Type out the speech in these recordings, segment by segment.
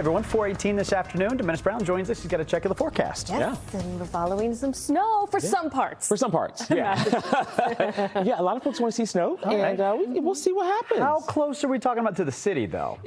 Everyone, 4:18 this afternoon. Dennis Brown joins us. He's got a check of the forecast. Yes, and we're following some snow for some parts. For some parts, yeah. Yeah, a lot of folks want to see snow, and we'll see what happens. How close are we talking about to the city, though?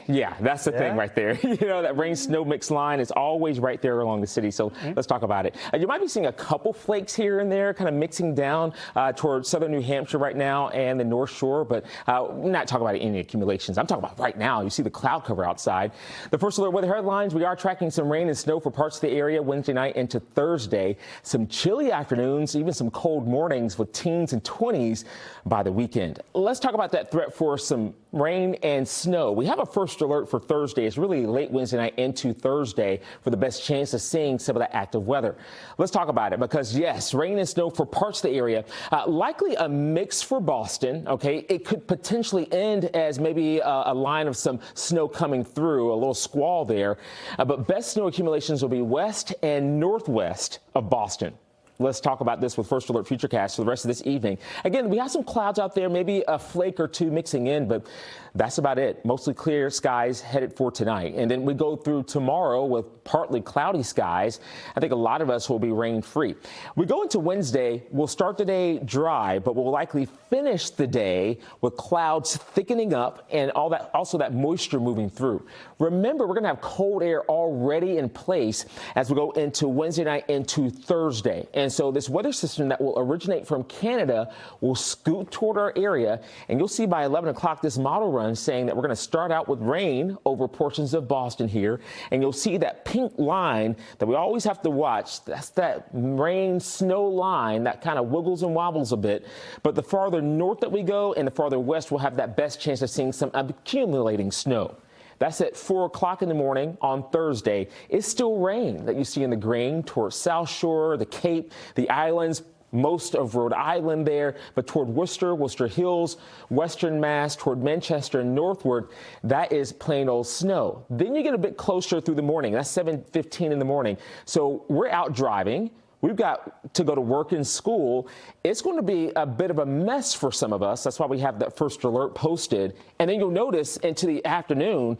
Yeah, that's the thing right there. You know, that rain-snow mix line is always right there along the city, so let's talk about it. You might be seeing a couple flakes here and there kind of mixing down towards southern New Hampshire right now and the North Shore, but we're not talking about any accumulations. I'm talking about right now. You see the cloud cover outside. The first alert weather headlines, we are tracking some rain and snow for parts of the area Wednesday night into Thursday. Some chilly afternoons, even some cold mornings with teens and 20s by the weekend. Let's talk about that threat for some rain and snow. We have a first alert for Thursday. It's really late Wednesday night into Thursday for the best chance of seeing some of that active weather. Let's talk about it because, yes, rain and snow for parts of the area. Likely a mix for Boston, okay? It could potentially end as maybe a line of some snow coming through, a little squall there. But best snow accumulations will be west and northwest of Boston. Let's talk about this with First Alert Futurecast for the rest of this evening. Again, we have some clouds out there, maybe a flake or two mixing in, but that's about it. Mostly clear skies headed for tonight. And then we go through tomorrow with partly cloudy skies. I think a lot of us will be rain free. We go into Wednesday. We'll start the day dry, but we'll likely finish the day with clouds thickening up and also that moisture moving through. Remember, we're going to have cold air already in place as we go into Wednesday night into Thursday. And so this weather system that will originate from Canada will scoot toward our area. And you'll see by 11 o'clock this model run saying that we're going to start out with rain over portions of Boston here. And you'll see that pink line that we always have to watch. That's that rain snow line that kind of wiggles and wobbles a bit. But the farther north that we go and the farther west, we'll have that best chance of seeing some accumulating snow. That's at 4 o'clock in the morning on Thursday. It's still rain that you see in the green towards South Shore, the Cape, the islands, most of Rhode Island there, but toward Worcester, Worcester Hills, Western Mass, toward Manchester and northward, that is plain old snow. Then you get a bit closer through the morning. That's 7:15 in the morning. So we're out driving. We've got to go to work and school. It's going to be a bit of a mess for some of us. That's why we have that first alert posted. And then you'll notice into the afternoon,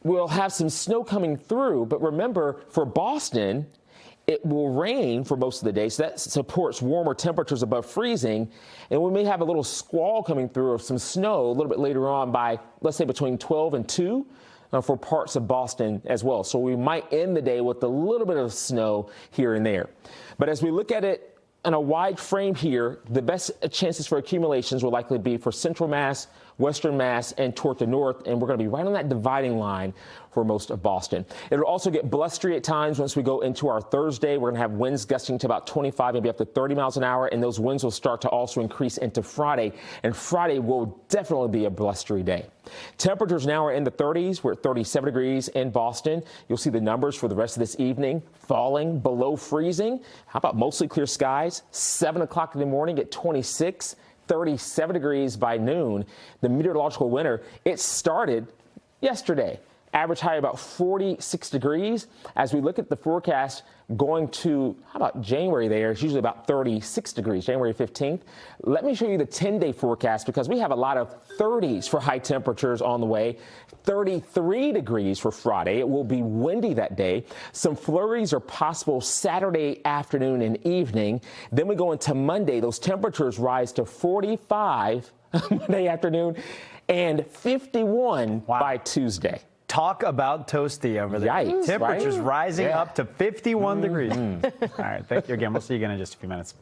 we'll have some snow coming through. But remember, for Boston, it will rain for most of the day. So that supports warmer temperatures above freezing. And we may have a little squall coming through of some snow a little bit later on by, let's say, between 12 and 2. For parts of Boston as well. So we might end the day with a little bit of snow here and there. But as we look at it in a wide frame here, the best chances for accumulations will likely be for Central Mass, Western Mass, and toward the north. And we're going to be right on that dividing line for most of Boston. It'll also get blustery at times once we go into our Thursday. We're going to have winds gusting to about 25, maybe up to 30 miles an hour. And those winds will start to also increase into Friday. And Friday will definitely be a blustery day. Temperatures now are in the 30s. We're at 37 degrees in Boston. You'll see the numbers for the rest of this evening falling below freezing. How about mostly clear skies? 7 o'clock in the morning at 26. 37 degrees by noon. The meteorological winter, it started yesterday. Average high about 46 degrees. As we look at the forecast going to, how about January there? It's usually about 36 degrees, January 15th. Let me show you the 10-day forecast because we have a lot of 30s for high temperatures on the way. 33 degrees for Friday. It will be windy that day. Some flurries are possible Saturday afternoon and evening. Then we go into Monday. Those temperatures rise to 45 Monday afternoon and 51 by Tuesday. Talk about toasty over there. Yikes, Temperatures right? rising up to 51 degrees. All right, thank you again. We'll see you again in just a few minutes.